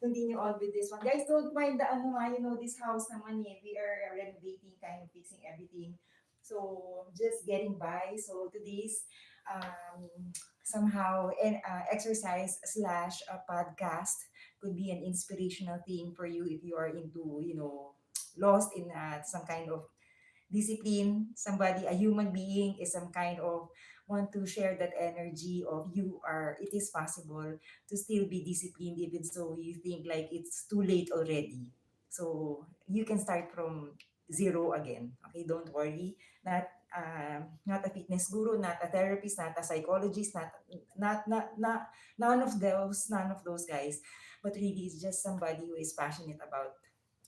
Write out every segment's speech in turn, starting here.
continue on with this one. Guys, don't mind the ano nga, this house naman eh. We are renovating, kind of fixing everything. So, just getting by. So, today's somehow exercise slash a podcast could be an inspirational thing for you if you are into, lost in some kind of discipline. Somebody, a human being, is some kind of want to share that energy of it is possible to still be disciplined even so you think like it's too late already. So you can start from zero again. Okay, don't worry. Not a fitness guru, not a therapist, not a psychologist, not none of those guys, but really it's just somebody who is passionate about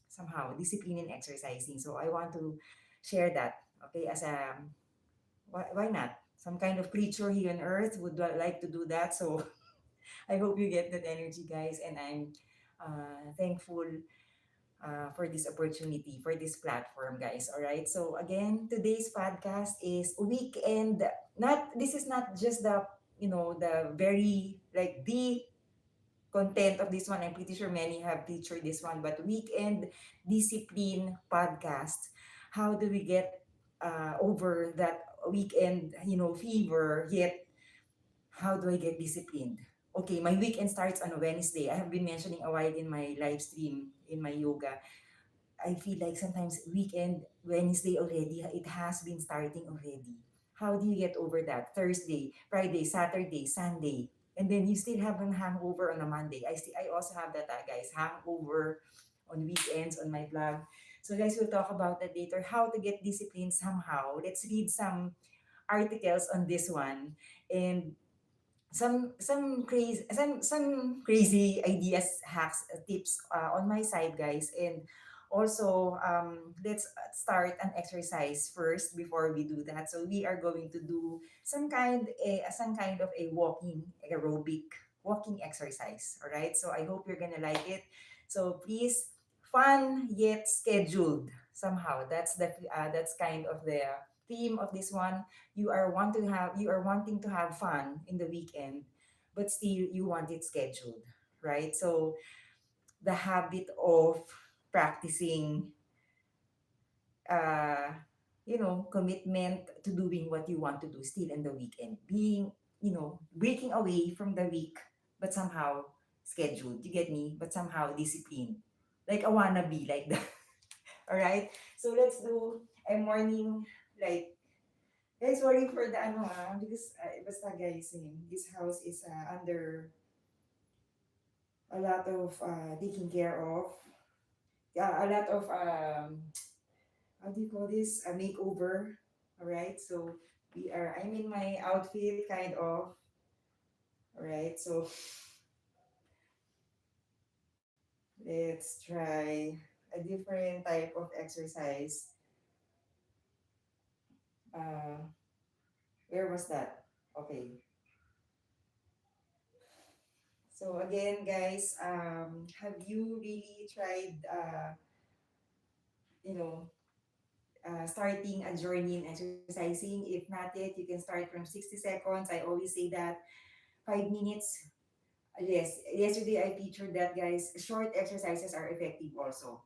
somehow discipline and exercising. So I want to share that. Okay, as a why not? Some kind of creature here on earth would like to do that. So I hope you get that energy, guys. And I'm thankful for this opportunity, for this platform, guys. All right. So again, today's podcast is weekend. Not This is not just the very like the content of this one. I'm pretty sure many have featured this one, but weekend discipline podcast. How do we get over that weekend, fever, yet how do I get disciplined? Okay, my weekend starts on a Wednesday. I have been mentioning a while in my live stream, in my yoga. I feel like sometimes weekend, Wednesday already, it has been starting already. How do you get over that? Thursday, Friday, Saturday, Sunday. And then you still have a hangover on a Monday. I also have that, guys, hangover on weekends on my blog. So guys, we'll talk about that later. How to get disciplined somehow. Let's read some articles on this one. And some crazy ideas, hacks, tips on my side, guys. And also, let's start an exercise first before we do that. So we are going to do some kind of a walking aerobic walking exercise. All right. So I hope you're gonna like it. So please, fun yet scheduled somehow. That's kind of the theme of this one. You are wanting to have fun in the weekend, but still you want it scheduled, right? So the habit of practicing uh commitment to doing what you want to do still in the weekend, being, breaking away from the week, but somehow scheduled, you get me, but somehow disciplined, like a wannabe, like that. All right, so let's do a morning, like, guys, sorry for the because basta guys, this house is under a lot of taking care of. Yeah, a lot of how do you call this? A makeover. All right, so I'm in my outfit, kind of. All right, so let's try a different type of exercise. Uh, where was that? Okay. So again, guys, have you really tried, you know, starting a journey in exercising? If not yet, you can start from 60 seconds. I always say that 5 minutes. Yes, yesterday I featured that, guys. Short exercises are effective also.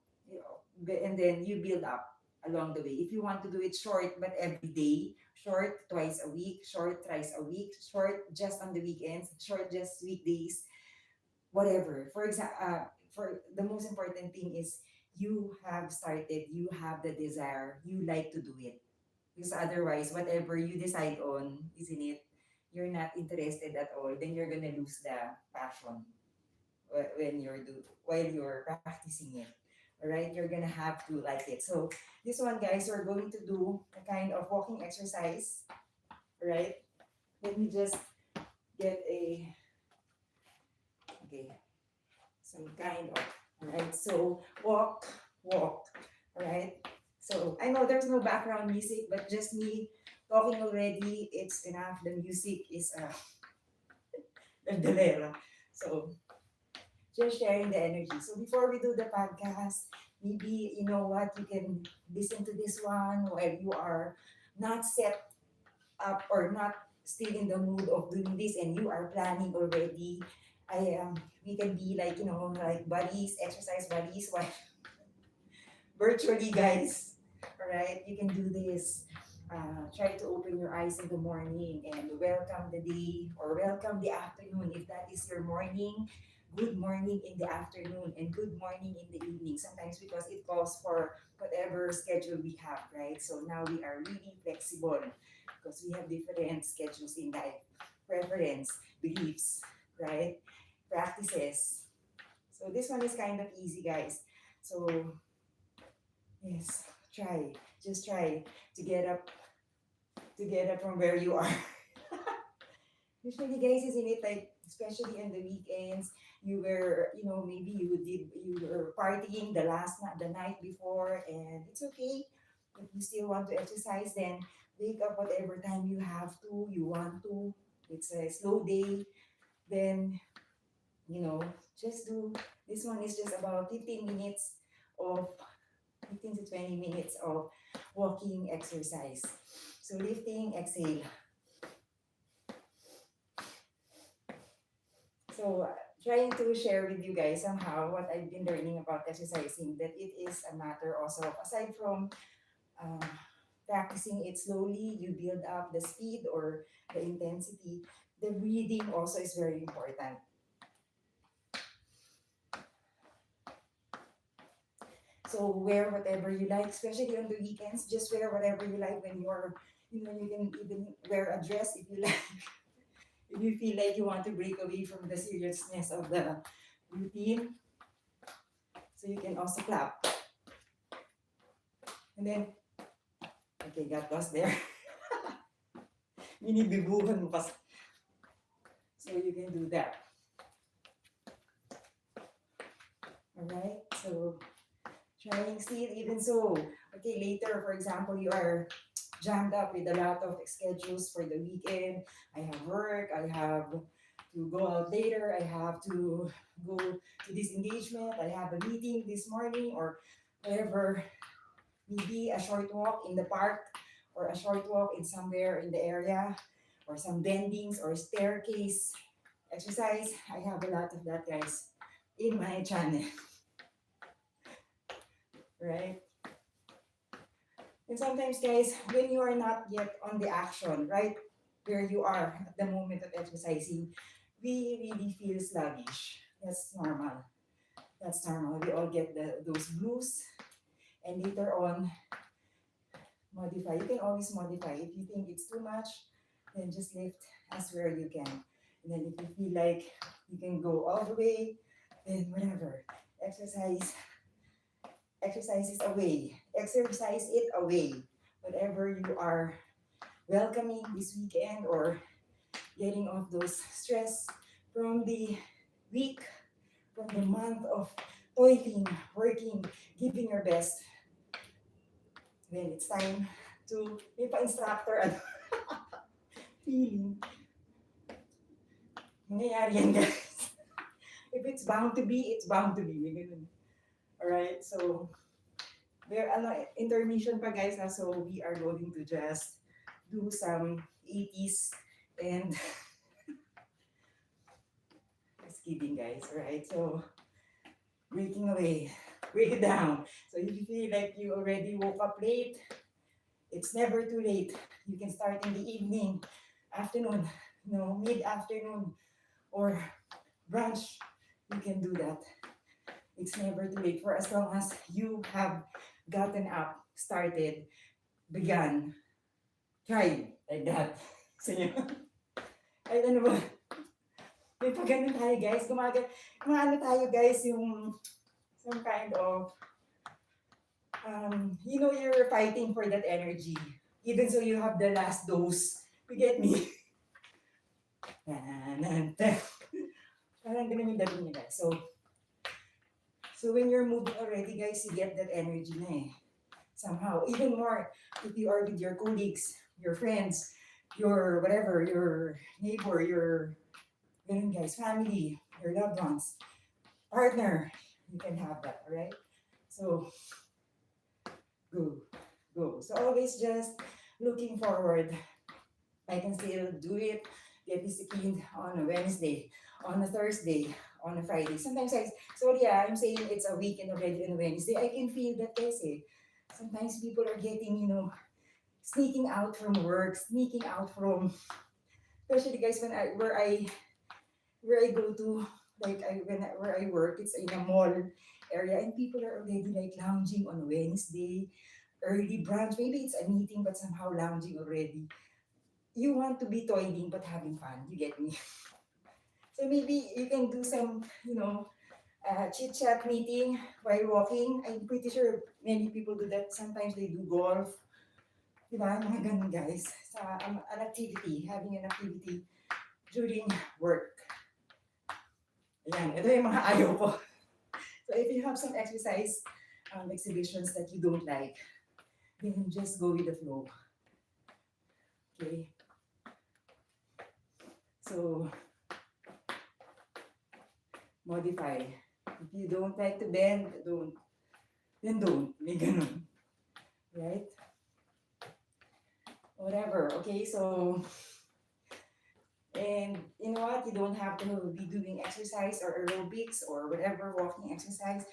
And then you build up along the way. If you want to do it short but every day, short twice a week, short thrice a week, short just on the weekends, short just weekdays, whatever. For the most important thing is you have started, you have the desire, you like to do it. Because otherwise, whatever you decide on, isn't it? You're not interested at all, then you're gonna lose the passion while you're practicing it. All right, you're gonna have to like it. So this one, guys, we're going to do a kind of walking exercise. All right, let me just get a okay some kind of, all right. So walk. All right. So I know there's no background music, but just me talking already, it's enough. The music is the So just sharing the energy. So before we do the podcast, maybe you know what, you can listen to this one while you are not set up or not still in the mood of doing this and you are planning already. I we can be like, like buddies, exercise buddies, while virtually, guys. All right, you can do this. Try to open your eyes in the morning and welcome the day or welcome the afternoon if that is your morning. Good morning in the afternoon and good morning in the evening. Sometimes because it calls for whatever schedule we have, right? So now we are really flexible because we have different schedules in life, preference, beliefs, right? Practices. So this one is kind of easy, guys. So yes, try. Just try to get up from where you are. Usually, guys, isn't it like, especially on the weekends, you were, maybe you were partying the night before, and it's okay. If you still want to exercise, then wake up whatever time you want to. It's a slow day, then, you know, just do. This one is just about 15 minutes of 15 to 20 minutes of walking exercise. So lifting, exhale. So trying to share with you guys somehow what I've been learning about exercising, that it is a matter also, aside from um, practicing it slowly, you build up the speed or the intensity. The breathing also is very important. So wear whatever you like, especially on the weekends. Just wear whatever you like when you're, you can even wear a dress if you like. If you feel like you want to break away from the seriousness of the routine, so you can also clap. And then, okay, got lost there. Binibibuhan mo kasi. So you can do that. Alright, so trying still, even so. Okay, later, for example, you are jammed up with a lot of schedules for the weekend. I have work, I have to go out later, I have to go to this engagement, I have a meeting this morning, or whatever. Maybe a short walk in the park, or a short walk in somewhere in the area, or some bendings or staircase exercise. I have a lot of that, guys, in my channel, right? And sometimes, guys, when you are not yet on the action, right, where you are at the moment of exercising, we really feel sluggish. That's normal. That's normal. We all get those blues. And later on, modify. You can always modify. If you think it's too much, then just lift as where you can. And then if you feel like you can go all the way, then whatever. Exercise. Exercise is away. Exercise it away. Whatever you are welcoming this weekend, or getting off those stress from the week, from the month of toiling, working, giving your best. Then it's time to may pa-instructor ano, feeling. Nangyayari yan, guys. If it's bound to be, it's bound to be. May ganun. Alright, so there intermission pa, guys, so we are going to just do some 80s and just kidding, guys. Alright, so breaking away, break it down. So if you feel like you already woke up late, it's never too late. You can start in the evening, afternoon, mid-afternoon, or brunch. You can do that. It's never too late, for as long as you have gotten up, started, begun, tried, like that. So yun. Ay, ano ba? May pag ganun tayo, guys. Gumaano tayo, guys, yung some kind of, you're fighting for that energy. Even so you have the last dose. You get me? Parang ganun yung dating niya, guys. So when you're moving already, guys, you get that energy na eh. Somehow. Even more if you are with your colleagues, your friends, your whatever, your neighbor, your ganun, guys, family, your loved ones, partner. You can have that, alright? So, go. So always just looking forward. I can still do it, get disciplined on a Wednesday, on a Thursday, on a Friday. Sometimes I'm saying it's a weekend already on Wednesday. I can feel that kasi. Sometimes people are getting, sneaking out from work, sneaking out from, especially guys when where I go to, like where I work, it's in a mall area, and people are already like lounging on Wednesday, early brunch. Maybe it's a meeting, but somehow lounging already. You want to be toiling but having fun. You get me? So maybe you can do some, chit chat meeting while walking. I'm pretty sure many people do that. Sometimes they do golf. Diba? Mga ganun guys. Sa an activity, having an activity during work. Ayan, ito yung mga ayaw ko. So if you have some exercise exhibitions that you don't like, then just go with the flow. Okay. So modify. If you don't like to bend, then don't. May ganun. Right? Whatever. Okay, so, and you know what? You don't have to be doing exercise or aerobics or whatever, walking exercise.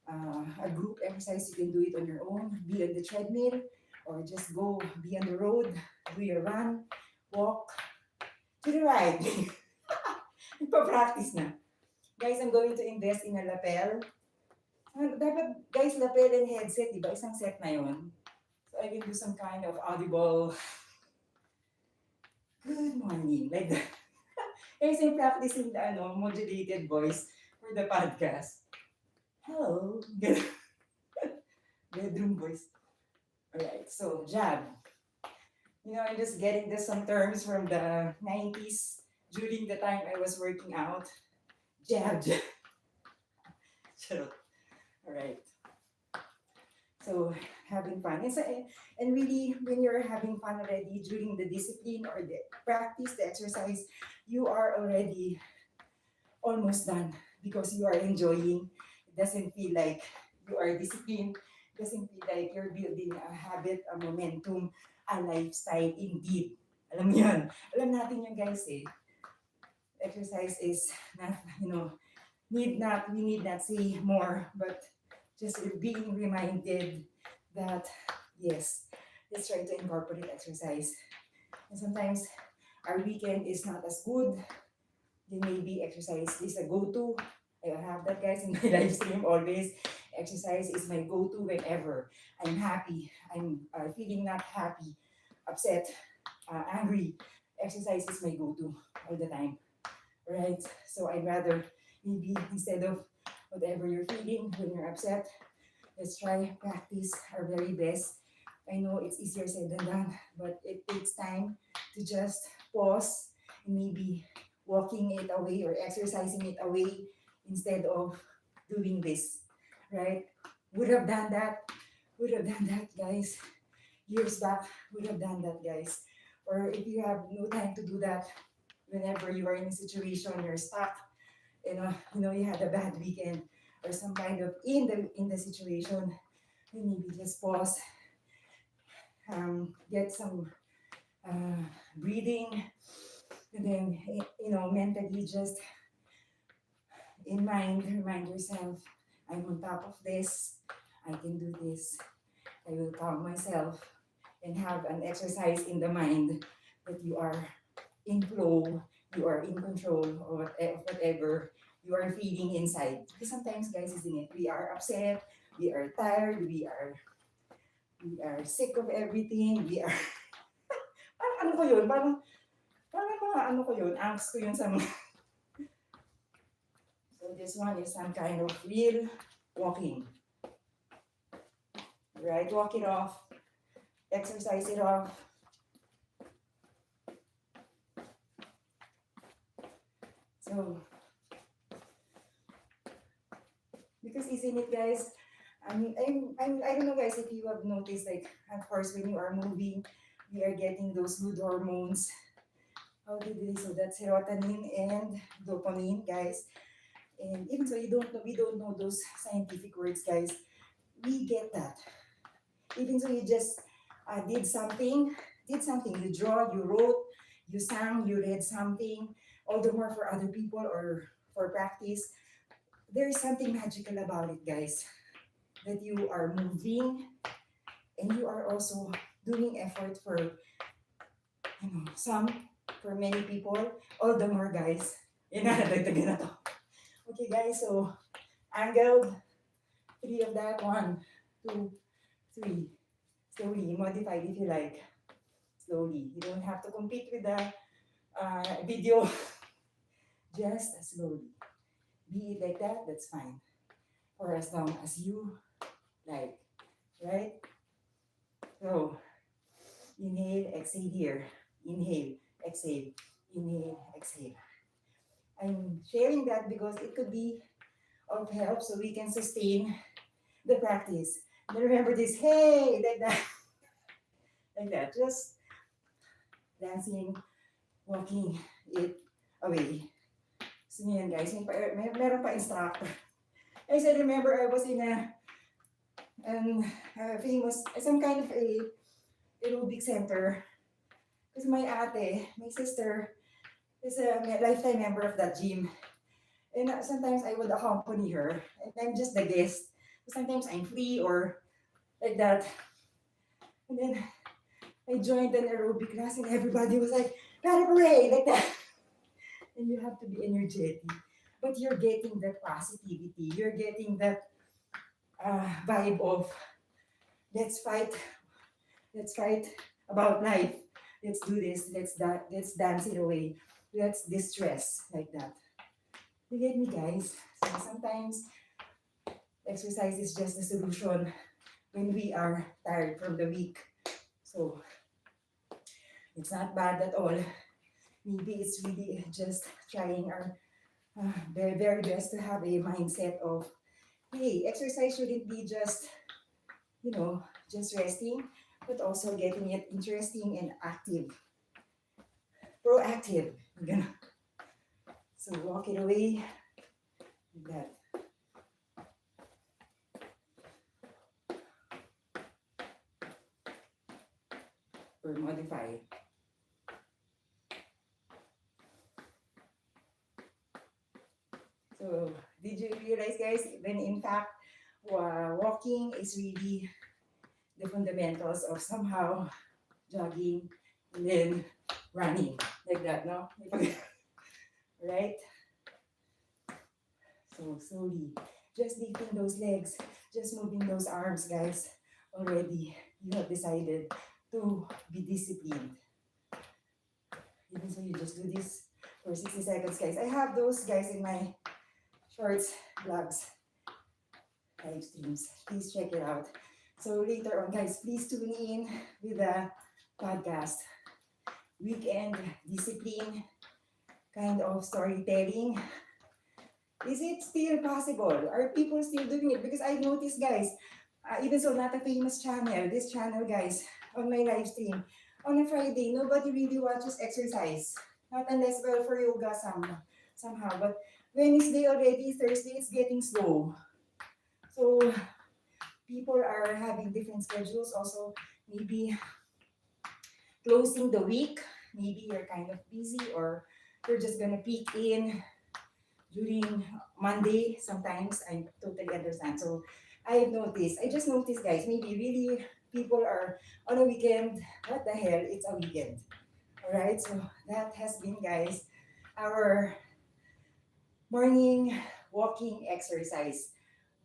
A group exercise, you can do it on your own. Be on the treadmill or just go be on the road, do your run, walk to the right. Nagpa-practice na. Guys, I'm going to invest in a lapel. Dapat, guys, lapel and headset, di ba? Isang set na yun. So I can do some kind of audible, good morning, like that. Guys, I'm practicing the modulated voice for the podcast. Hello. Bedroom voice. Alright, so jab. I'm just getting some terms from the 90s during the time I was working out. Jab, jab. Charot. Alright. So, having fun. And really, when you're having fun already during the discipline or the practice, the exercise, you are already almost done because you are enjoying. It doesn't feel like you are disciplined. It doesn't feel like you're building a habit, a momentum, a lifestyle indeed. Alam mo yun. Alam natin yun guys eh. Exercise is not, we need not say more, but just being reminded that, yes, let's try to incorporate exercise. And sometimes our weekend is not as good. Then maybe exercise is a go-to. I have that guys in my live stream always. Exercise is my go-to whenever I'm happy. I'm feeling not happy, upset, angry. Exercise is my go-to all the time. Right? So I'd rather maybe instead of whatever you're feeling when you're upset, let's try practice our very best. I know it's easier said than done, but it takes time to just pause and maybe walking it away or exercising it away instead of doing this, right? Would have done that, guys. Years back, would have done that, guys. Or if you have no time to do that, whenever you are in a situation you're stuck, you had a bad weekend or some kind of in the situation, then maybe just pause, get some breathing, and then mentally just in mind remind yourself, I'm on top of this, I can do this, I will calm myself and have an exercise in the mind that you are in flow, you are in control of whatever you are feeling inside. Because sometimes, guys, isn't it? We are upset, we are tired, we are sick of everything, we are, parang ano ko yun, parang mga ano ko yun, angst ko yun sa mga, so this one is some kind of real walking. Right, walk it off, exercise it off. So, because isn't it, guys? I don't know, guys, if you have noticed, like, of course, when you are moving, we are getting those good hormones. How did they? So that's serotonin and dopamine, guys. And even so, we don't know those scientific words, guys. We get that. Even so, you just did something. You draw, you wrote, you sang, you read something. all the more for other people or for practice. There is something magical about it, guys, that you are moving and you are also doing effort for, some, for many people, all the more, guys. Yan na, nadagdagan na to. Okay, guys, so angled, three of that, one, two, three. Slowly, modified if you like. Slowly. You don't have to compete with the video. Just slowly. Be it like that, that's fine. For as long as you like. Right? So, inhale, exhale here. Inhale, exhale. Inhale, exhale. I'm sharing that because it could be of help so we can sustain the practice. And remember this, hey, like that. Like that. Just dancing, walking it away. So yan guys, meron pa instructor. I said, remember I was in a famous, some kind of a aerobic center. Because my ate, my sister, is a lifetime member of that gym. And sometimes I would accompany her. And I'm just the guest. Sometimes I'm free or like that. And then I joined an aerobic class and everybody was like, gotta parade, like that. And you have to be energetic. But you're getting that positivity. You're getting that vibe of let's fight, let's fight about life. Let's do this. Let's dance it away. Let's distress like that. You get me, guys? So sometimes exercise is just the solution when we are tired from the week. So it's not bad at all. Maybe it's really just trying our very, very best to have a mindset of, hey, exercise shouldn't be just, just resting, but also getting it interesting and active, proactive. So walk it away like that. Or modify. So did you realize, guys, when in fact walking is really the fundamentals of somehow jogging and then running like that, no? Right? So slowly, just lifting those legs, just moving those arms, guys. Already, you have decided to be disciplined. Even so, you just do this for 60 seconds, guys. I have those, guys, in my shorts, vlogs, live streams. Please check it out. So later on, guys, please tune in with the podcast. Weekend discipline, kind of storytelling. Is it still possible? Are people still doing it? Because I've noticed, guys, even so not a famous channel, this channel, guys, on my live stream, on a Friday, nobody really watches exercise. Not unless, well, for yoga somehow. But Wednesday already, Thursday, it's getting slow. So people are having different schedules. Also, maybe closing the week, maybe you're kind of busy or you're just gonna peek in during Monday. Sometimes I totally understand. So I just noticed, guys, maybe really people are on a weekend. What the hell? It's a weekend. All right. So that has been, guys, our morning walking exercise.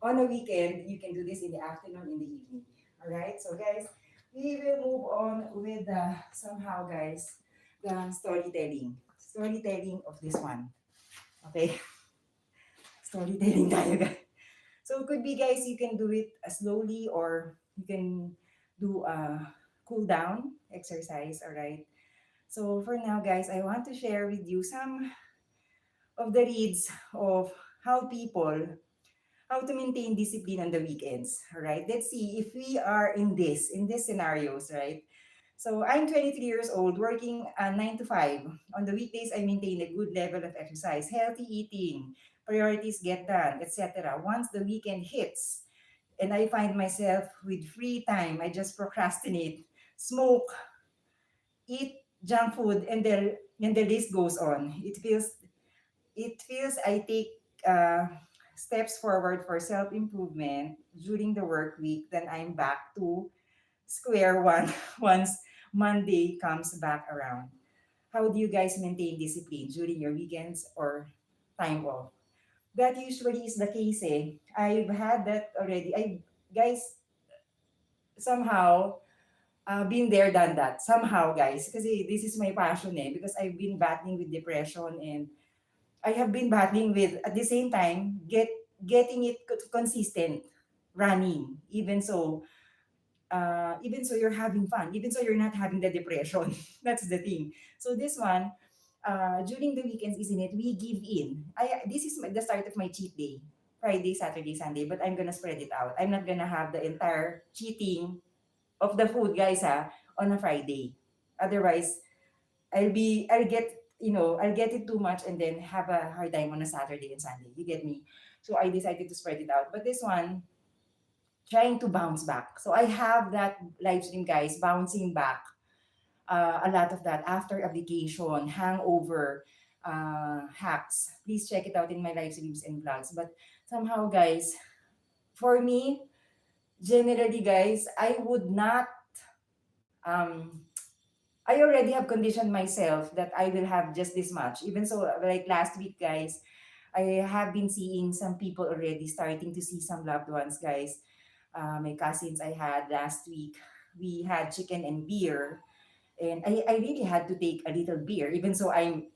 On a weekend, you can do this in the afternoon, in the evening. All right. So, guys, we will move on with somehow, guys, the storytelling of this one. Okay. Storytelling tayo, guys. So it could be, guys, you can do it slowly or you can do a cool down exercise, all right? So for now, guys, I want to share with you some of the reads of how how to maintain discipline on the weekends, all right? Let's see if we are in these scenarios, right? So I'm 23 years old, working 9 to 5. On the weekdays, I maintain a good level of exercise, healthy eating, priorities get done, etc. Once the weekend hits and I find myself with free time, I just procrastinate, smoke, eat junk food, and then And the list goes on. It feels I take uh, steps forward for self-improvement during the work week, then I'm back to square one once Monday comes back around. How do you guys maintain discipline during your weekends or time off? That usually is the case eh. I've had that already. I guys somehow been there, done that. Somehow, guys. Kasi this is my passion eh. Because I've been battling with depression, and I have been battling with, at the same time, getting it consistent, running. Even so you're having fun. Even so you're not having the depression. That's the thing. So this one, during the weekends, isn't it? We give in. This is the start of my cheat day. Friday, Saturday, Sunday, but I'm gonna spread it out. I'm not gonna have the entire cheating of the food, guys, on a Friday. Otherwise, I'll get it too much and then have a hard time on a Saturday and Sunday. You get me? So I decided to spread it out. But this one, trying to bounce back. So I have that live stream, guys, bouncing back. A lot of that after a vacation, hangover, hacks. Please check it out in my live streams and vlogs. But somehow, guys, for me, generally, guys, I would not um I already have conditioned myself that I will have just this much. Even so, like last week, guys, I have been seeing some people already starting to see some loved ones, guys. My cousins I had last week, we had chicken and beer. And I really had to take a little beer, even so I'm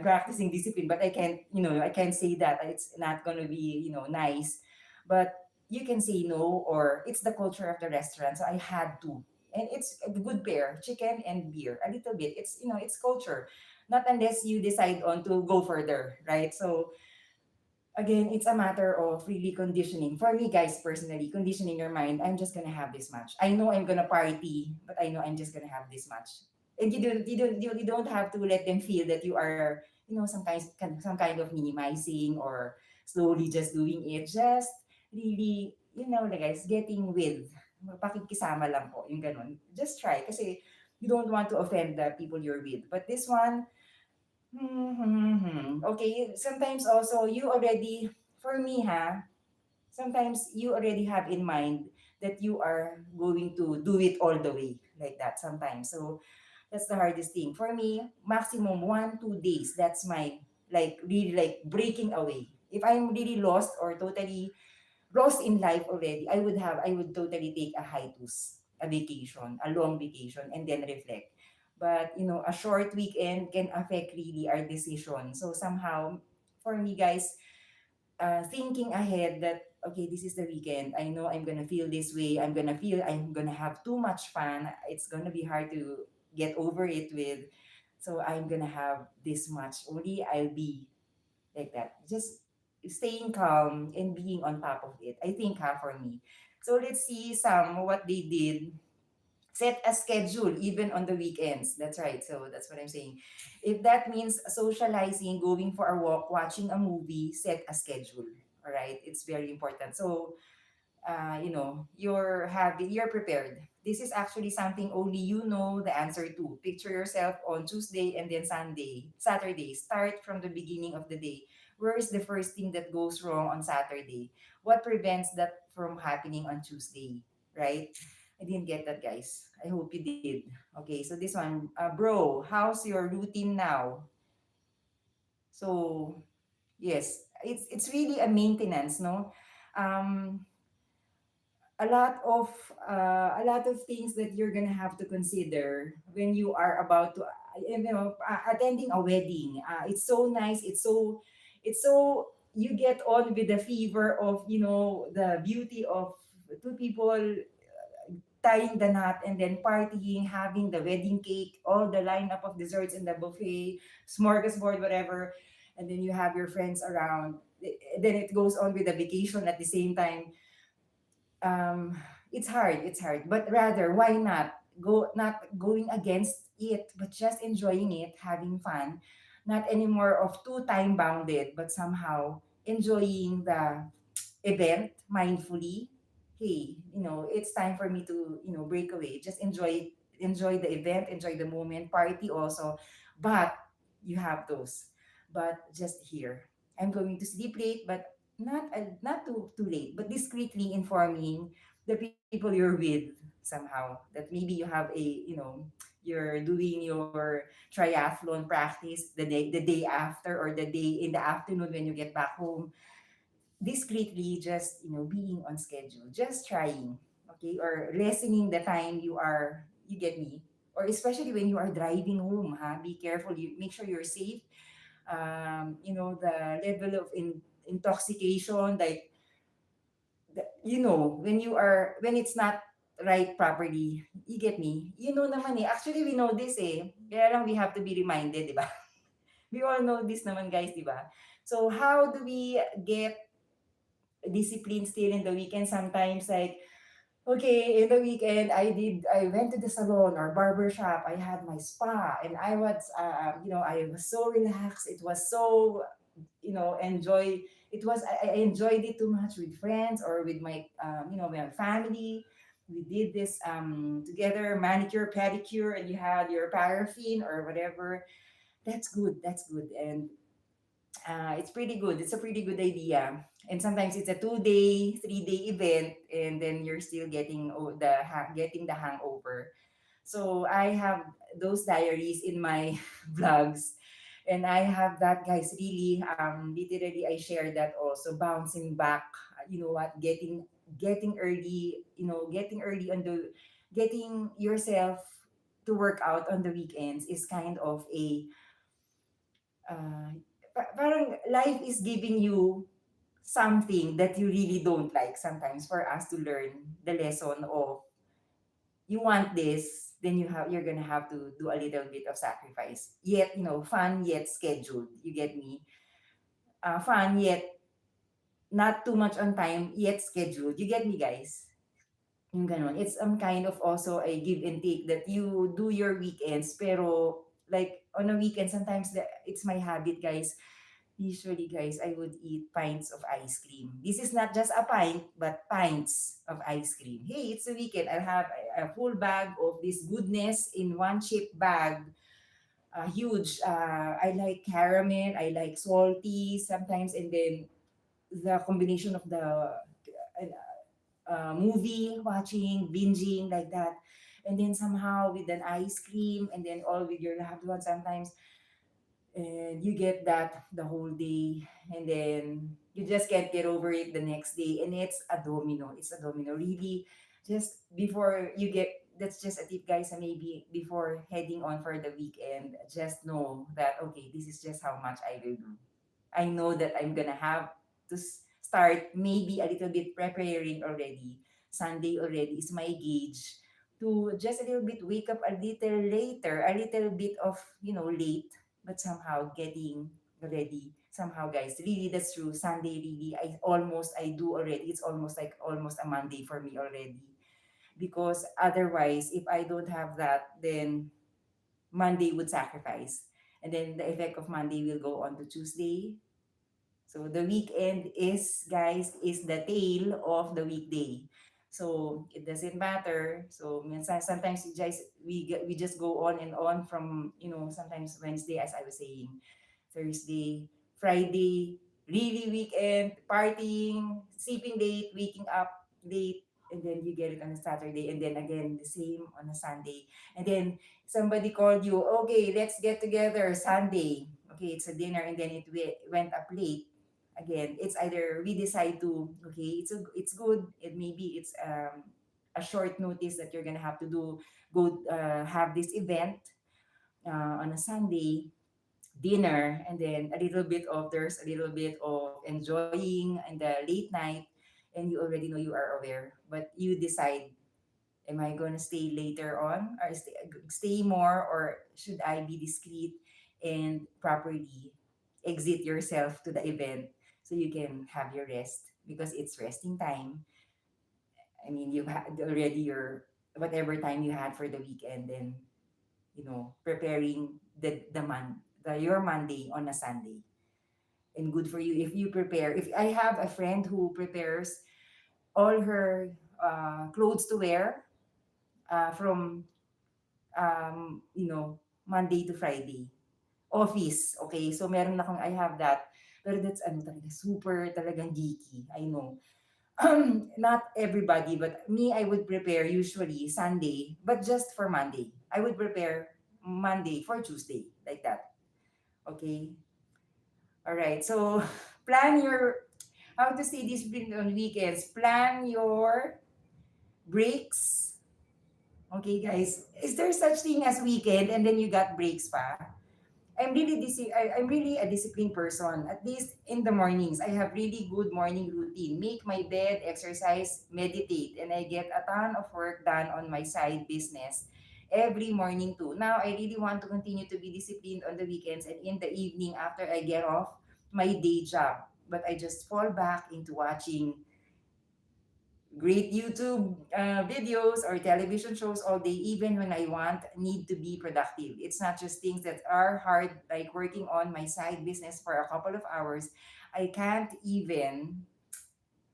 practicing discipline, but I can't say that it's not gonna be, nice. But you can say no, or it's the culture of the restaurant. So I had to. And it's a good pair, chicken and beer, a little bit. It's culture. Not unless you decide on to go further, right? So again, it's a matter of really conditioning. For me, guys, personally, conditioning your mind. I'm just gonna have this much. I know I'm gonna party, but I know I'm just gonna have this much. And you don't have to let them feel that you are, some kind of minimizing or slowly just doing it. Just really, like guys, getting with. Pakikisama lang po, yung ganun. Just try, kasi you don't want to offend the people you're with. But this one, okay, sometimes also for me sometimes you already have in mind that you are going to do it all the way like that sometimes. So that's the hardest thing. For me, maximum 1, 2 days. That's my like really like breaking away. If I'm really lost or totally lost in life already, I would totally take a hiatus, a vacation, a long vacation, and then reflect. But a short weekend can affect really our decision. So somehow, for me, guys, thinking ahead that okay, this is the weekend. I know I'm gonna feel this way. I'm gonna have too much fun. It's gonna be hard to get over it with. So I'm gonna have this much. Only I'll be like that. Just staying calm and being on top of it. I think for me. So let's see some what they did. Set a schedule even on the weekends. That's right. So that's what I'm saying. If that means socializing, going for a walk, watching a movie, set a schedule. All right. It's very important. So you're prepared. This is actually something only you know the answer to. Picture yourself on Tuesday and then Saturday. Start from the beginning of the day. Where is the first thing that goes wrong on Saturday? What prevents that from happening on Tuesday? Right? I didn't get that, guys. I hope you did. Okay, so this one, bro, how's your routine now? So yes, it's really a maintenance, no? Um, a lot of things that you're gonna have to consider when you are about to attending a wedding. It's so nice. It's so you get on with the fever of the beauty of two people tying the knot and then partying, having the wedding cake, all the lineup of desserts in the buffet, smorgasbord, whatever, and then you have your friends around. Then it goes on with the vacation at the same time. um it's hard, but rather, why not going against it, but just enjoying it, having fun, not anymore of too time bounded, but somehow enjoying the event mindfully. Hey, it's time for me to break away, just enjoy the event, enjoy the moment, party also, but you have those. But just here, I'm going to sleep late, but not too late, but discreetly informing the people you're with somehow that maybe you have a, you're doing your triathlon practice the day after, or the day in the afternoon when you get back home, discreetly, just being on schedule, just trying, okay, or lessening the time you get me, or especially when you are driving home, be careful, you make sure you're safe. The level of intoxication, like, when it's not right properly, you get me, naman eh, actually we know this eh, kaya lang we have to be reminded, di ba? We all know this naman, guys, di ba? So how do we get discipline still in the weekend? Sometimes, like, okay, in the weekend, I went to the salon or barber shop, I had my spa, and I was so relaxed. It was so, enjoy. It was, I enjoyed it too much with friends or with my family. We did this together, manicure, pedicure, and you had your paraffin or whatever. That's good. That's good. And it's pretty good. It's a pretty good idea. And sometimes it's a 2-day, 3-day event, and then you're still getting the hangover. So I have those diaries in my vlogs, and I have that, guys. Really, literally, I share that also. Bouncing back, you know what? Getting early. Getting yourself to work out on the weekends is kind of a uh, parang life is giving you something that you really don't like sometimes, for us to learn the lesson of, you want this, then you're gonna have to do a little bit of sacrifice, yet fun, yet scheduled, you get me. Fun, yet not too much on time, yet scheduled, you get me, guys. Yung ganon. It's kind of also a give and take, that you do your weekends, pero like on a weekend, sometimes it's my habit, guys. Usually, guys, I would eat pints of ice cream. This is not just a pint, but pints of ice cream. Hey, it's a weekend. I'll have a full bag of this goodness in one cheap bag. Huge. I like caramel. I like salty sometimes. And then the combination of the movie watching, binging, like that. And then somehow with an ice cream, and then all with your loved one sometimes, and you get that the whole day, and then you just can't get over it the next day, and it's a domino, really. Just before you get, that's just a tip, guys, and maybe before heading on for the weekend, just know that, okay, this is just how much I will do. I know that I'm gonna have to start maybe a little bit preparing already. Sunday already is my gauge to just a little bit wake up a little later, a little bit of, late, but somehow getting ready. Somehow, guys, really, that's true. Sunday, really, I do already. It's almost like almost a Monday for me already. Because otherwise, if I don't have that, then Monday would sacrifice. And then the effect of Monday will go on to Tuesday. So the weekend is, guys, is the tail of the weekday. So it doesn't matter. So minsan, sometimes we just go on and on from, sometimes Wednesday, as I was saying, Thursday, Friday, really weekend, partying, sleeping late, waking up late, and then you get it on a Saturday, and then again the same on a Sunday. And then somebody called you, okay, let's get together Sunday. Okay, it's a dinner, and then went up late. Again, it's either we decide to, okay, it's good, it maybe it's a short notice that you're gonna have to go have this event on a Sunday, dinner, and then there's a little bit of enjoying in the late night, and you already know, you are aware, but you decide, am I going to stay later on, or stay more, or should I be discreet and properly exit yourself to the event so you can have your rest, because it's resting time. I mean, you've had already your whatever time you had for the weekend, then preparing your Monday on a Sunday. And good for you if you prepare. If I have a friend who prepares all her clothes to wear from Monday to Friday, office. Okay, so meron akong, I have that. Pero that's ano talaga, super talagang geeky. I know. Not everybody, but me, I would prepare usually Sunday, but just for Monday. I would prepare Monday for Tuesday, like that. Okay. All right. So plan your, how to say this on weekends. Plan your breaks. Okay, guys. Is there such thing as weekend and then you got breaks pa? I'm really a disciplined person. At least in the mornings, I have really good morning routine. Make my bed, exercise, meditate, and I get a ton of work done on my side business every morning too. Now I really want to continue to be disciplined on the weekends and in the evening after I get off my day job. But I just fall back into watching great YouTube videos or television shows all day, even when I need to be productive. It's not just things that are hard, like working on my side business for a couple of hours. I can't even,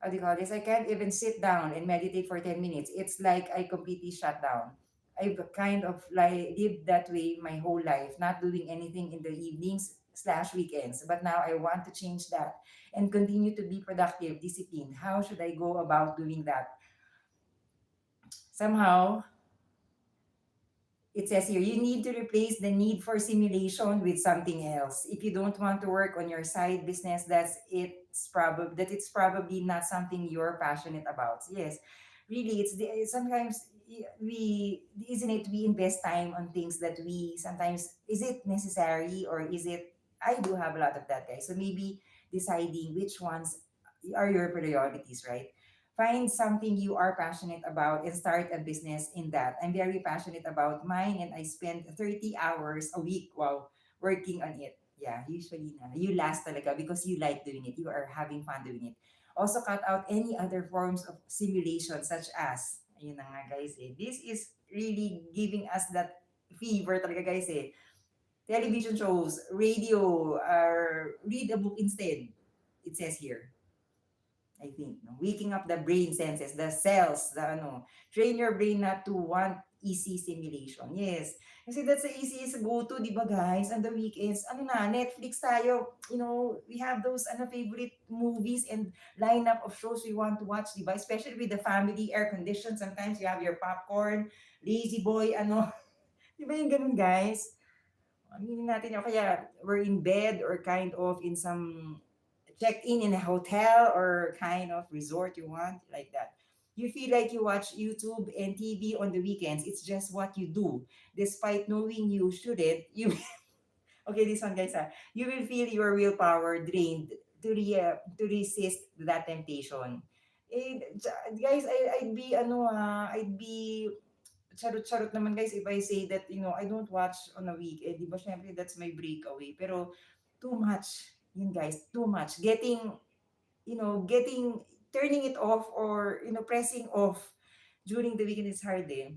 how do you call this? I can't even sit down and meditate for 10 minutes. It's like I completely shut down. I've kind of like lived that way my whole life, not doing anything in the evenings slash weekends. But now I want to change that and continue to be productive, disciplined. How should I go about doing that? Somehow, it says here, you need to replace the need for simulation with something else. If you don't want to work on your side business, it's probably not something you're passionate about. Yes, really, sometimes we isn't it we invest time on things that we sometimes, is it necessary or is it? I do have a lot of that, guys. So maybe deciding which ones are your priorities, right? Find something you are passionate about and start a business in that. I'm very passionate about mine and I spend 30 hours a week, wow, working on it. Yeah, usually na. You last talaga because you like doing it. You are having fun doing it. Also cut out any other forms of simulation such as, ayun na nga guys eh. This is really giving us that fever talaga guys eh. Television shows, radio, read a book instead. It says here. I think, no? Waking up the brain senses, the cells, the ano, train your brain not to want easy stimulation. Yes. Kasi that's the easiest go-to, di ba guys? On the weekends, ano na, Netflix tayo, we have those favorite movies and lineup of shows we want to watch, di ba? Especially with the family, air conditioned. Sometimes you have your popcorn, lazy boy, ano. Di ba yung ganun, guys? Aminin natin yun. Kaya we're in bed or kind of in some check in a hotel or kind of resort you want, like that. You feel like you watch YouTube and TV on the weekends. It's just what you do. Despite knowing you shouldn't, okay, this one guys, you will feel your willpower drained to resist that temptation. Guys, I'd be charot-charot naman guys if I say that, I don't watch on a week. Eh, di ba, syempre, that's my breakaway. Pero, too much. Yun guys, too much. Getting, turning it off or, pressing off during the weekend is hard eh.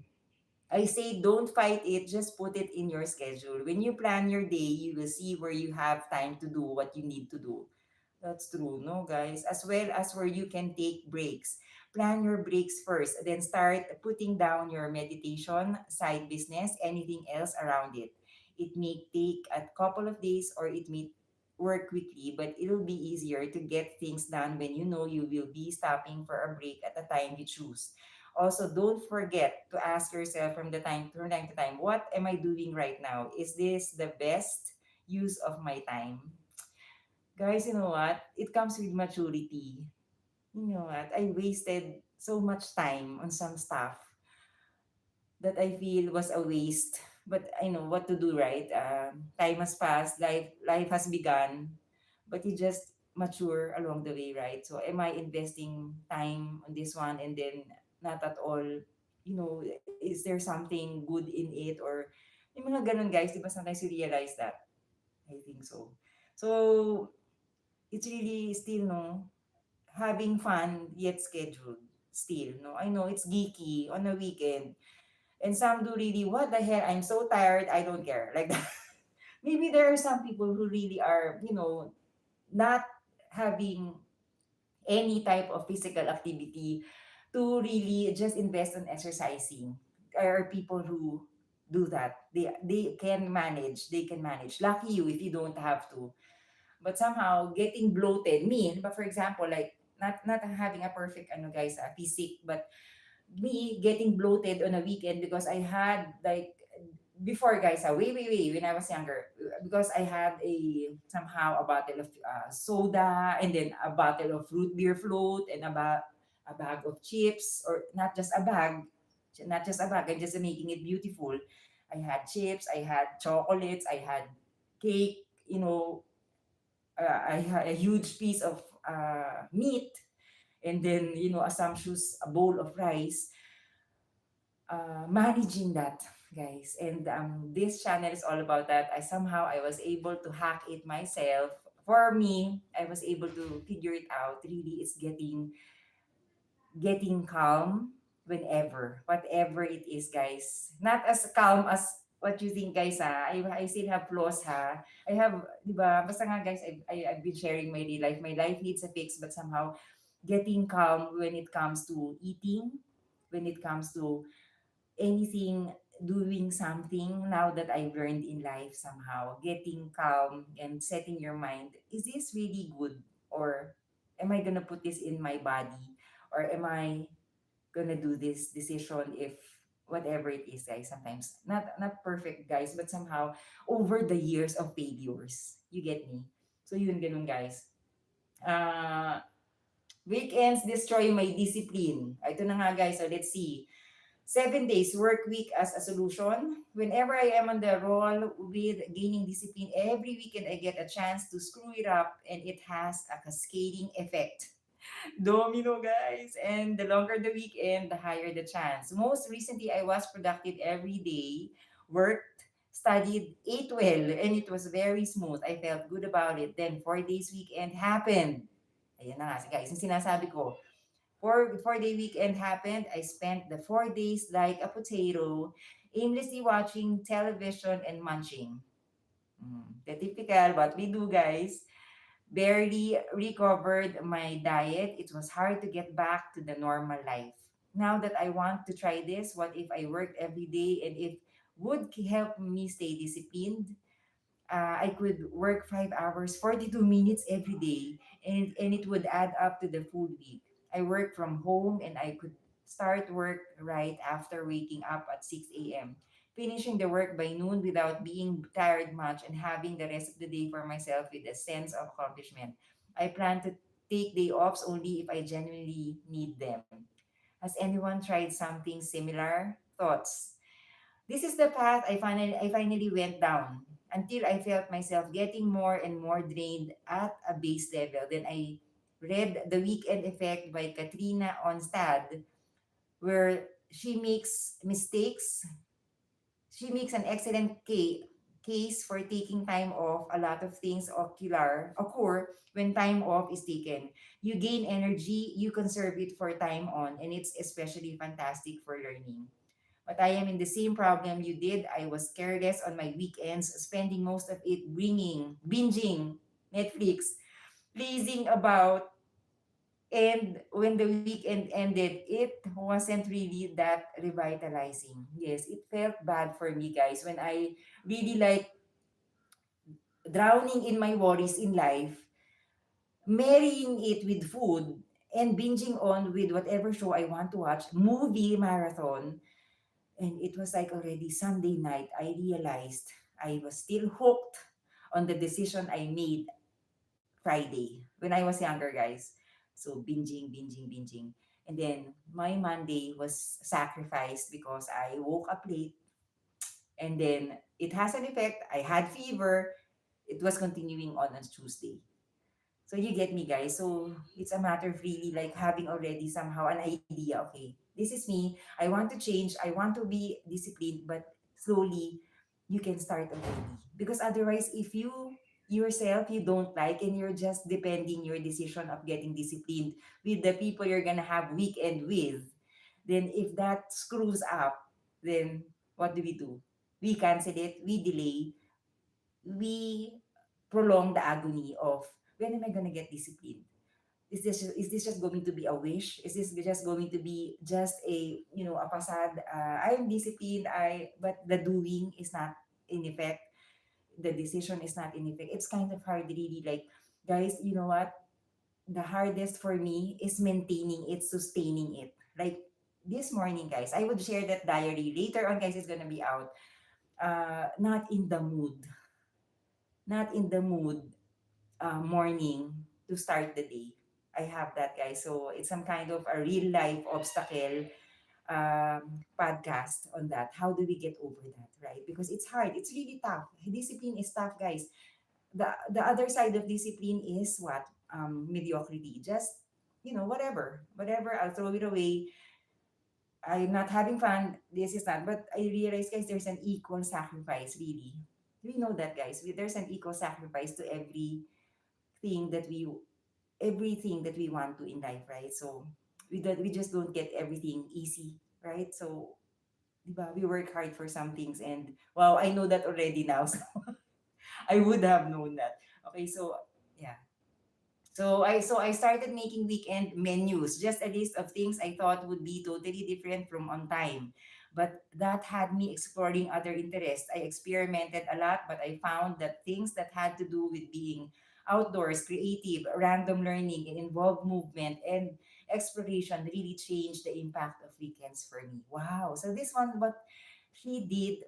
I say don't fight it, just put it in your schedule. When you plan your day, you will see where you have time to do what you need to do. That's true, no, guys? As well as where you can take breaks. Plan your breaks first, then start putting down your meditation, side business, anything else around it. It may take a couple of days or it may work quickly, but it'll be easier to get things done when you know you will be stopping for a break at the time you choose. Also, don't forget to ask yourself from time to time, what am I doing right now? Is this the best use of my time? Guys, you know what? It comes with maturity. You know what? I wasted so much time on some stuff that I feel was a waste. But I know what to do, right? Time has passed, life has begun, but you just mature along the way, right? So am I investing time on this one and then not at all, is there something good in it or yung mga ganun guys, di ba sometimes you realize that? I think so. So it's really still no having fun yet scheduled still. No, I know it's geeky on a weekend. And some do really, what the hell? I'm so tired, I don't care. Like that. Maybe there are some people who really are, not having any type of physical activity to really just invest on exercising. There are people who do that. They can manage. Lucky you if you don't have to. But somehow getting bloated, me, but for example, like not having a perfect guys, physique, but me getting bloated on a weekend because I had like before guys, way when I was younger, because I had a somehow a bottle of soda, and then a bottle of root beer float, and a bag of chips, or not just a bag, I'm just making it beautiful. I had chips, I had chocolates, I had cake, I had a huge piece of meat, and then a sumptuous bowl of rice. Managing that, guys, and this channel is all about that. I was able to hack it myself. For me, I was able to figure it out. Really, it's getting calm whenever, whatever it is, guys. Not as calm as what you think, guys, ha. I still have flaws, ha. I have, di ba, basta nga, guys, I've been sharing my real life. My life needs a fix, but somehow getting calm when it comes to eating, when it comes to anything, doing something, now that I've learned in life, somehow getting calm and setting your mind, is this really good, or am I gonna put this in my body, or am I gonna do this decision if whatever it is, guys, sometimes not perfect, guys, but somehow over the years of failures, you get me. So yun, ganun, guys. uh Weekends destroy my discipline. Ito na nga, guys, so let's see. 7 days work week as a solution. Whenever I am on the roll with gaining discipline, every weekend I get a chance to screw it up, and it has a cascading effect. Domino, guys. And the longer the weekend, the higher the chance. Most recently, I was productive every day, worked, studied, ate well, and it was very smooth. I felt good about it. Then 4 days weekend happened. Ayan na nga, guys, yung sinasabi ko. 4-day weekend happened. I spent the 4 days like a potato, aimlessly watching television and munching. The typical what we do, guys. Barely recovered my diet. It was hard to get back to the normal life. Now that I want to try this, what if I worked every day and it would help me stay disciplined? I could work 5 hours, 42 minutes every day, and it would add up to the full week. I work from home, and I could start work right after waking up at 6 a.m., finishing the work by noon without being tired much, and having the rest of the day for myself with a sense of accomplishment. I plan to take day offs only if I genuinely need them. Has anyone tried something similar? Thoughts? This is the path I finally went down until I felt myself getting more and more drained at a base level. Then I read The Weekend Effect by Katrina Onstad, where she makes an excellent case for taking time off. A lot of things occur when time off is taken. You gain energy, you conserve it for time on, and it's especially fantastic for learning. But I am in the same problem you did. I was careless on my weekends, spending most of it binging Netflix, pleasing about, and when the weekend ended, it wasn't really that revitalizing. Yes, it felt bad for me, guys, when I really like drowning in my worries in life, marrying it with food, and binging on with whatever show I want to watch, movie marathon. And it was like already Sunday night, I realized I was still hooked on the decision I made Friday when I was younger, guys. So binging. And then my Monday was sacrificed because I woke up late, and then it has an effect. I had fever. It was continuing on Tuesday. So you get me, guys. So it's a matter of really like having already somehow an idea. Okay, this is me. I want to change. I want to be disciplined, but slowly you can start already. Because otherwise, if you yourself you don't like, and you're just depending your decision of getting disciplined with the people you're gonna have weekend with, then if that screws up, then what do? We cancel it. We delay. We prolong the agony of when am I gonna get disciplined? is this just going to be a wish? Is this just going to be just a, a facade? I'm disciplined, but the doing is not in effect. The decision is not in effect. It's kind of hard, really. Like, guys, you know what? The hardest for me is maintaining it, sustaining it. Like this morning, guys, I would share that diary later on, guys. It's gonna be out. Not in the mood, not in the mood. Morning to start the day. I have that, guys. So it's some kind of a real life obstacle podcast on that. How do we get over that, right? Because it's hard. It's really tough. Discipline is tough, guys. The other side of discipline is what? Mediocrity. Just, whatever. I'll throw it away. I'm not having fun. This is not. But I realize, guys, there's an equal sacrifice, really. We know that, guys. There's an equal sacrifice to thing that we everything that we want to in life, right? So we just don't get everything easy, right? So, diba, we work hard for some things, and wow, I know that already now. So I would have known that. Okay, so yeah. So I started making weekend menus, just a list of things I thought would be totally different from on time. But that had me exploring other interests. I experimented a lot, but I found that things that had to do with being outdoors, creative, random learning, and involved movement and exploration really changed the impact of weekends for me. Wow. So this one, what he did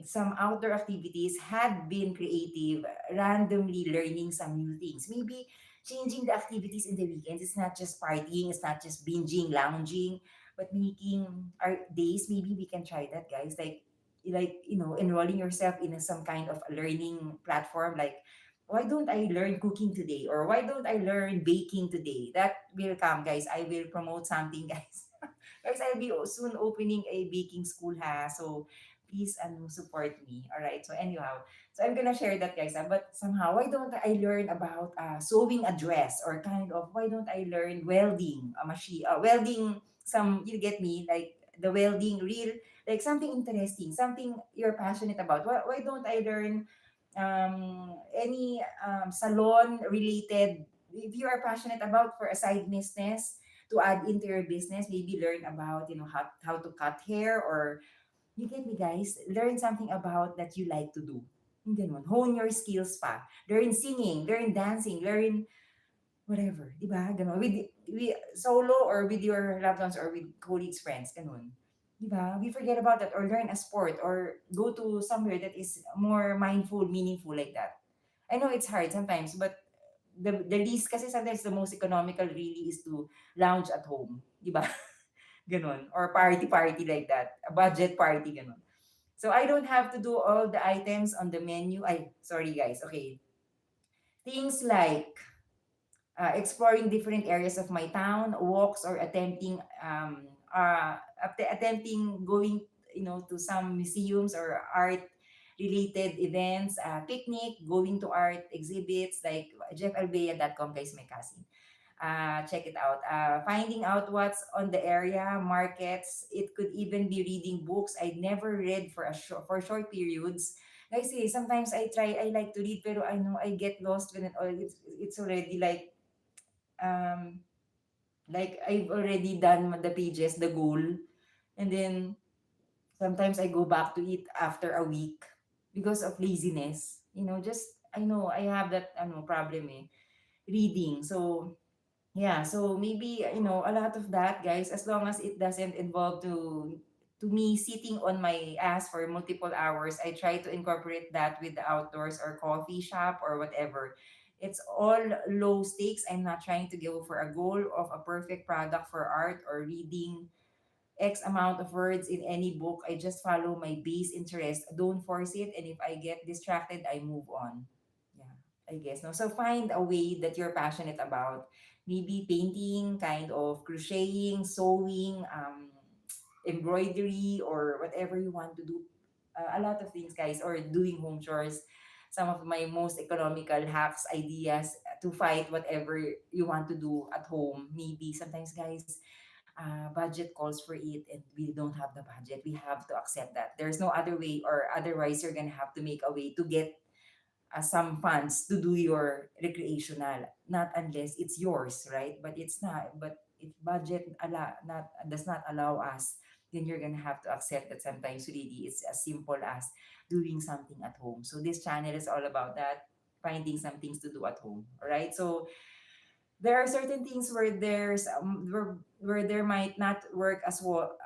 some outdoor activities, had been creative, randomly learning some new things. Maybe changing the activities in the weekends. It's not just partying, it's not just binging, lounging, but making our days. Maybe we can try that, guys. Like enrolling yourself in some kind of a learning platform. Like, why don't I learn cooking today? Or why don't I learn baking today? That will come, guys. I will promote something, guys. Guys, I'll be soon opening a baking school, ha. So please support me. All right. So anyhow, so I'm gonna share that, guys. But somehow, why don't I learn about sewing a dress, or kind of why don't I learn welding a machine, welding some, you get me, like the welding real, like something interesting, something you're passionate about. Why don't I learn any salon related, if you are passionate about, for a side business to add into your business. Maybe learn about, how to cut hair, or you get me, guys? Learn something about that you like to do. Yung ganun. Hone your skills pa. Learn singing, learn dancing, learn whatever. Diba? Ganun. Solo, or with your loved ones, or with colleagues, friends. Ganun. Diba? We forget about that. Or learn a sport, or go to somewhere that is more mindful, meaningful, like that. I know it's hard sometimes, but the least, kasi sometimes the most economical really is to lounge at home. Diba? Ganon. Or party like that. A budget party, ganon. So I don't have to do all the items on the menu. Sorry, guys. Okay. Things like exploring different areas of my town, walks, or attempting going, to some museums or art related events, picnic, going to art exhibits like jeffalbea.com, guys, my cousin. Check it out. Finding out what's on the area markets. It could even be reading books I'd never read for short periods. Guys, sometimes I like to read, pero I know I get lost when it's already um like I've already done the pages, the goal, and then sometimes I go back to it after a week because of laziness. Just I know I have that problem, reading. So yeah, so maybe, a lot of that, guys, as long as it doesn't involve to me sitting on my ass for multiple hours. I try to incorporate that with the outdoors or coffee shop or whatever. It's all low stakes. I'm not trying to go for a goal of a perfect product for art or reading X amount of words in any book. I just follow my base interest. Don't force it. And if I get distracted, I move on. Yeah, I guess. No. So find a way that you're passionate about. Maybe painting, kind of crocheting, sewing, embroidery, or whatever you want to do. A lot of things, guys, or doing home chores. Some of my most economical hacks, ideas to fight whatever you want to do at home. Maybe sometimes, guys, budget calls for it, and we don't have the budget. We have to accept that there's no other way, or otherwise you're gonna have to make a way to get some funds to do your recreational, not unless it's yours, right? But it's not. But if budget not does not allow us, then you're gonna have to accept that sometimes really it's as simple as doing something at home. So this channel is all about that, finding some things to do at home. All right. So there are certain things where where there might not work as well,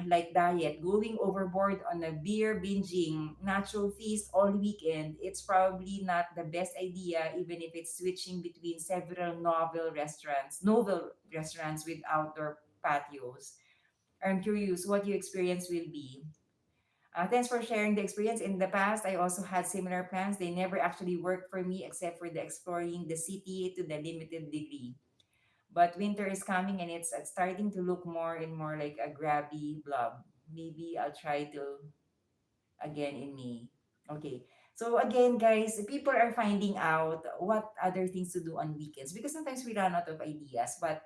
like diet, going overboard on a beer binging natural feast all weekend. It's probably not the best idea, even if it's switching between several novel restaurants with outdoor patios. I'm curious what your experience will be. Thanks for sharing the experience. In the past, I also had similar plans. They never actually worked for me except for the exploring the city to the limited degree. But winter is coming and it's starting to look more and more like a grabby blob. Maybe I'll try to again in May. Okay. So again, guys, people are finding out what other things to do on weekends because sometimes we run out of ideas. But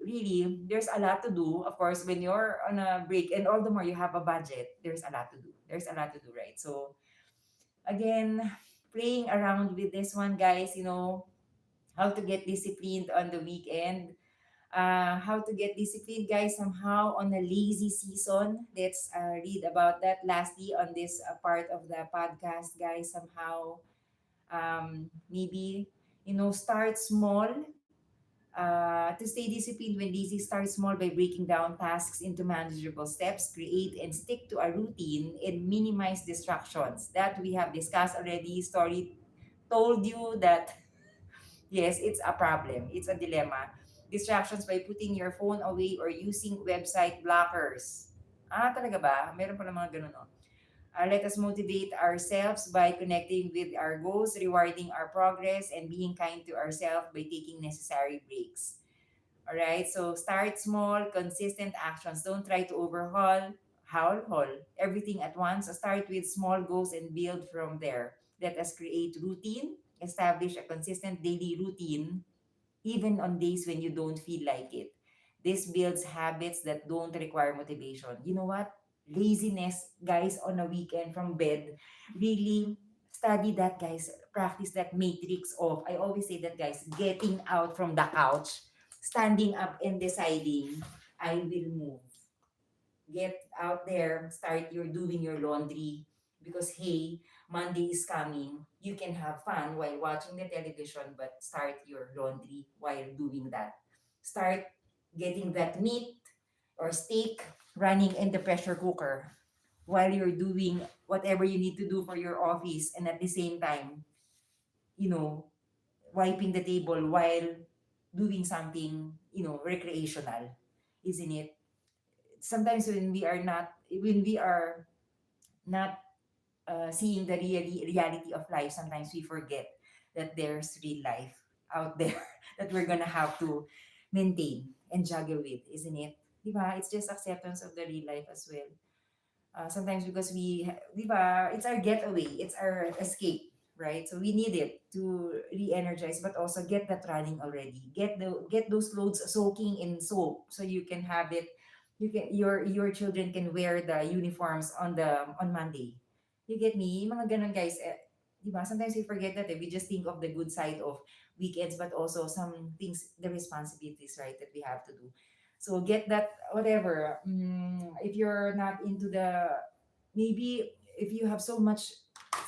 really, there's a lot to do. Of course, when you're on a break and all the more you have a budget, there's a lot to do. There's a lot to do, right? So again, playing around with this one, guys, how to get disciplined on the weekend, how to get disciplined, guys, somehow on a lazy season. Let's read about that lastly on this part of the podcast, guys. Somehow, maybe, start small. To stay disciplined when lazy, start small by breaking down tasks into manageable steps, create and stick to a routine, and minimize distractions. That we have discussed already. Story told you that yes, it's a problem. It's a dilemma. Distractions by putting your phone away or using website blockers. Talaga ba? Meron pa mga ganun, no? Let us motivate ourselves by connecting with our goals, rewarding our progress, and being kind to ourselves by taking necessary breaks. All right? So start small, consistent actions. Don't try to haul everything at once. Start with small goals and build from there. Let us create routine, establish a consistent daily routine even on days when you don't feel like it. This builds habits that don't require motivation. You know what? Laziness, guys, on a weekend from bed, really study that, guys. Practice that matrix of, I always say that, guys, getting out from the couch, standing up and deciding, I will move. Get out there, start your doing your laundry because hey, Monday is coming. You can have fun while watching the television, but start your laundry while doing that. Start getting that meat or steak running in the pressure cooker while you're doing whatever you need to do for your office, and at the same time, you know, wiping the table while doing something, recreational, isn't it? Sometimes when we are not seeing the reality of life, sometimes we forget that there's real life out there that we're gonna have to maintain and juggle with, isn't it? Diba? It's just acceptance of the real life as well. Sometimes because diba, it's our getaway, it's our escape, right? So we need it to re-energize, but also get that running already. Get those clothes soaking in soap so you can have it. Your children can wear the uniforms on Monday. You get me? Yung mga ganun, guys. Diba? Sometimes we forget that. We just think of the good side of weekends, but also some things, the responsibilities, right, that we have to do. So get that whatever. If you're not into maybe if you have so much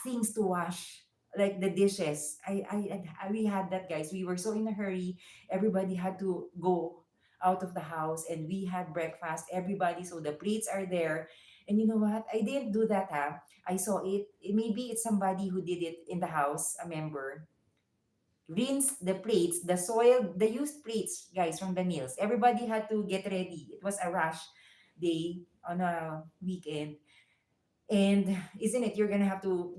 things to wash, like the dishes. We had that, guys. We were so in a hurry. Everybody had to go out of the house, and we had breakfast. Everybody, so the plates are there. And you know what? I didn't do that. I saw it. Maybe it's somebody who did it in the house, a member rinse the plates, the used plates, guys, from the meals. Everybody had to get ready. It was a rush day on a weekend. And isn't it, you're gonna have to,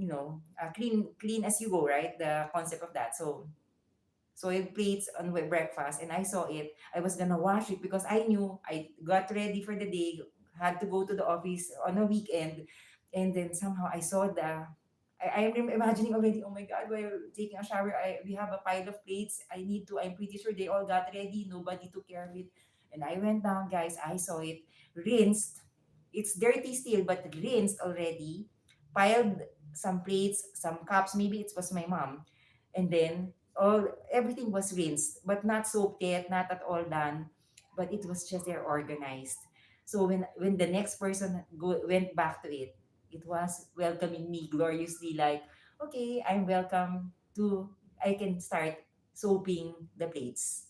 clean as you go, right? The concept of that. So soiled plates on breakfast, and I saw it. I was gonna wash it because I knew I got ready for the day, had to go to the office on a weekend, and then somehow I saw I'm imagining already, oh my God, while taking a shower, we have a pile of plates. I'm pretty sure they all got ready. Nobody took care of it. And I went down, guys. I saw it rinsed. It's dirty still, but rinsed already. Piled. some plates, some cups. Maybe it was my mom, and then all everything was rinsed, but not soaked yet, not at all done, but it was just there organized. So when the next person went back to it, it was welcoming me gloriously, like, okay, I'm welcome to. I can start soaping the plates.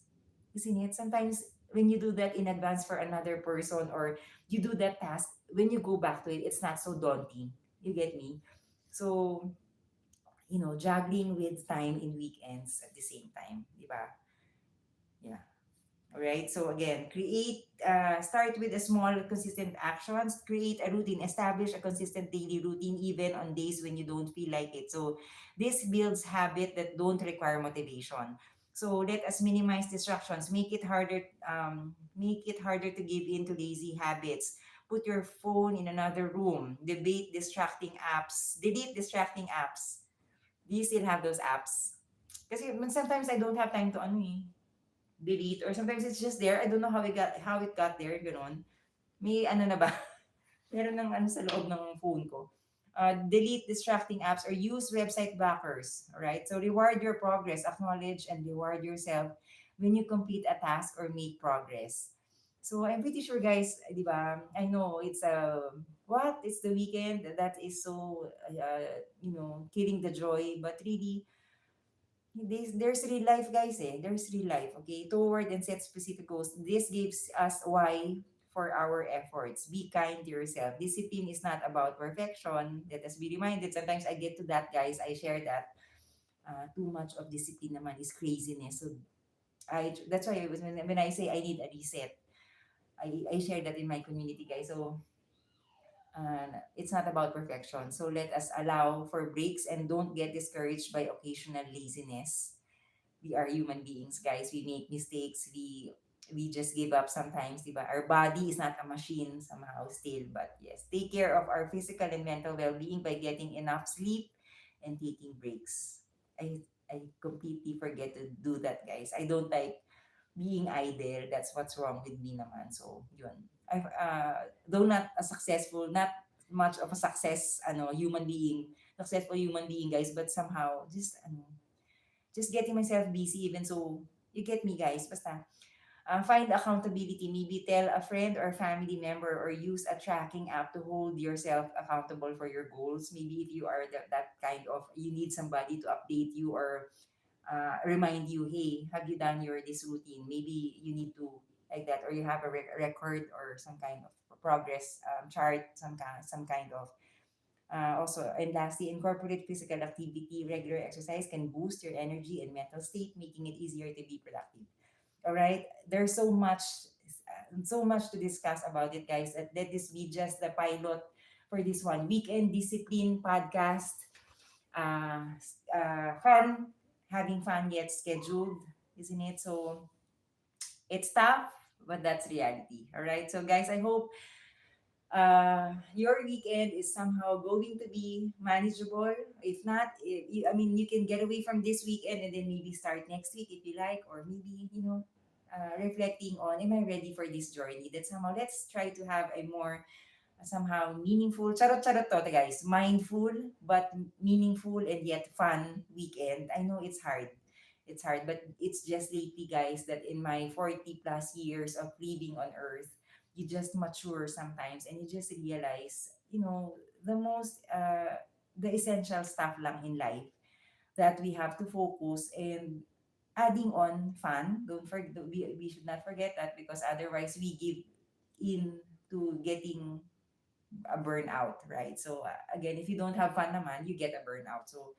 Isn't it? Sometimes when you do that in advance for another person, or you do that task, when you go back to it, it's not so daunting. You get me? So, juggling with time in weekends at the same time, di ba? Yeah. All right. So again, start with a small, consistent actions. Create a routine. Establish a consistent daily routine, even on days when you don't feel like it. So this builds habit that don't require motivation. So let us minimize distractions. Make it harder to give in to lazy habits. Put your phone in another room. Delete distracting apps. Do you still have those apps? Kasi sometimes I don't have time to delete, or sometimes it's just there. I don't know how it got there, gano'n. May ano na ba? Meron ng ano sa loob ng phone ko. Delete distracting apps or use website blockers. Alright? So reward your progress, acknowledge and reward yourself when you complete a task or make progress. So I'm pretty sure guys, di ba? I know it's what? It's the weekend. That is so killing the joy, but really there's real life, guys. There's real life. Okay, toward and set specific goals. This gives us why for our efforts. Be kind to yourself. Discipline is not about perfection. Let us be reminded. Sometimes I get to that, guys. I share that. Too much of discipline naman is craziness. So that's why when I say I need a reset, I share that in my community, guys. So it's not about perfection. So let us allow for breaks and don't get discouraged by occasional laziness. We are human beings, guys. We make mistakes. We just give up sometimes, diba? Our body is not a machine somehow still, but yes, take care of our physical and mental well-being by getting enough sleep and taking breaks. I completely forget to do that, guys. I don't like being idle. That's what's wrong with me naman. So, yun. Though not a successful, not much of a successful human being, guys, but somehow just getting myself busy, even so, you get me, guys. Basta, find accountability. Maybe tell a friend or family member or use a tracking app to hold yourself accountable for your goals. Maybe if you are that kind of, you need somebody to update you or remind you, hey, have you done this routine? Maybe you need to like that, or you have a record or some kind of progress chart, some kind of also, and lastly, incorporate physical activity. Regular exercise can boost your energy and mental state, making it easier to be productive. All right, there's so much to discuss about it, guys. Let this be just the pilot for this one weekend discipline podcast. Fun, having fun yet scheduled, isn't it? So it's tough, but that's reality. All right, so guys, I hope your weekend is somehow going to be manageable. If not, you can get away from this weekend and then maybe start next week if you like, or maybe, reflecting on, am I ready for this journey? That somehow, let's try to have a more somehow meaningful, charot charot to, guys, mindful, but meaningful and yet fun weekend. I know it's hard. It's hard, but it's just lately, guys, that in my 40 plus years of living on earth, you just mature sometimes and you just realize, the essential stuff lang in life that we have to focus, and adding on fun. Don't forget, we should not forget that, because otherwise we give in to getting a burnout, right? So again, if you don't have fun naman, you get a burnout. So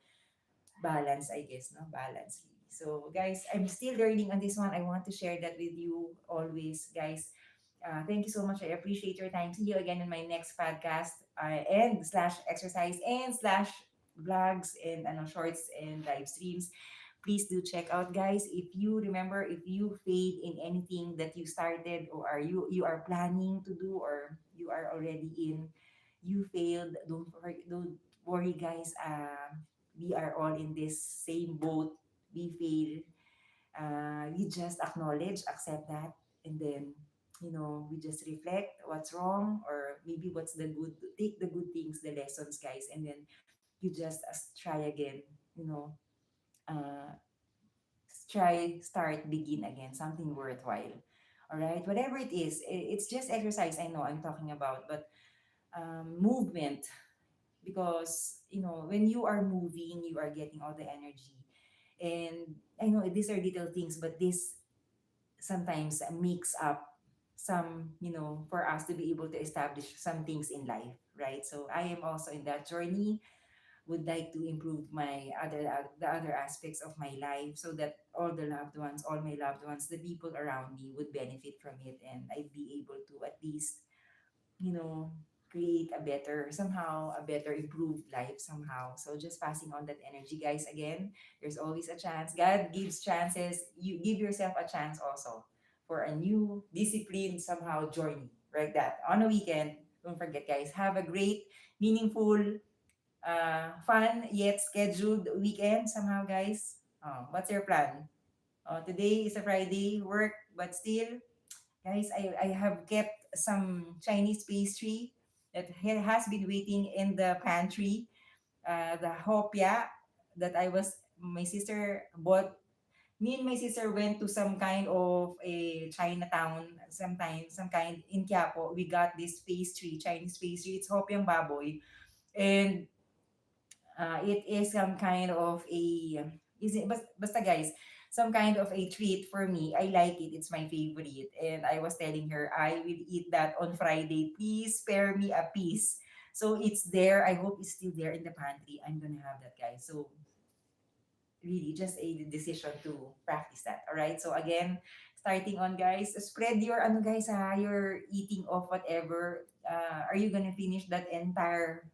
balance, I guess, no? Balance really. So guys, I'm still learning on this one. I want to share that with you always, guys. Thank you so much. I appreciate your time. See you again in my next podcast, and slash exercise and slash vlogs and shorts and live streams. Please do check out, guys. If you remember, if you failed in anything that you started, or you are planning to do, or you are already in, you failed, don't worry, guys. We are all in this same boat. We fail. We just acknowledge, accept that, and then we just reflect what's wrong, or maybe what's the good. Take the good things, the lessons, guys, and then you just try again, you know, uh, try, start, begin again, something worthwhile. All right, whatever it is, it's just exercise. I know I'm talking about, but movement, because when you are moving, you are getting all the energy. And I know these are little things, but this sometimes makes up some, for us to be able to establish some things in life, right? So I am also in that journey, would like to improve my the other aspects of my life, so that all my loved ones, the people around me would benefit from it, and I'd be able to at least, you know, create a better, somehow, a better improved life somehow. So just passing on that energy, guys. Again, there's always a chance. God gives chances. You give yourself a chance also for a new discipline, somehow journey, like that. On a weekend, don't forget, guys, have a great, meaningful, fun yet scheduled weekend somehow, guys. What's your plan? Today is a Friday, work, but still, guys, I have kept some Chinese pastry that has been waiting in the pantry. The hopia that my sister bought. Me and my sister went to some kind of a Chinatown, some kind in Quiapo. We got this pastry, Chinese pastry. It's hopiang baboy. And it is some kind of a, basta guys, some kind of a treat for me. I like it. It's my favorite. And I was telling her, I will eat that on Friday. Please spare me a piece. So it's there. I hope it's still there in the pantry. I'm gonna have that, guys. So really, just a decision to practice that. All right. So again, starting on, guys, spread your guys, your eating of whatever. Are you gonna finish that entire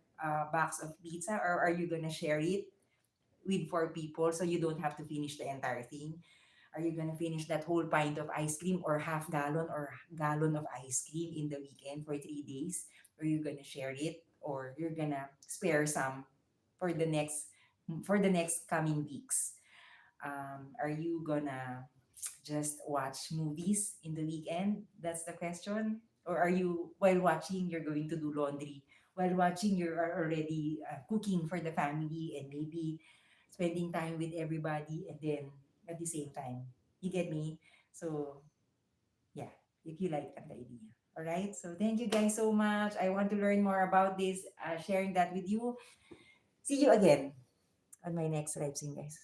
box of pizza, or are you gonna share it with four people so you don't have to finish the entire thing? Are you gonna finish that whole pint of ice cream, or half gallon or gallon of ice cream in the weekend for 3 days? Or you gonna share it, or you're gonna spare some for the next coming weeks? Are you gonna just watch movies in the weekend? That's the question. Or are you, while watching, you're going to do laundry? While watching, you are already cooking for the family, and maybe spending time with everybody, and then at the same time. You get me? So, yeah, if you like the idea. All right. So, thank you guys so much. I want to learn more about this, sharing that with you. See you again on my next live stream, guys.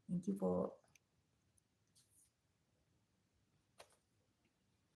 Thank you po.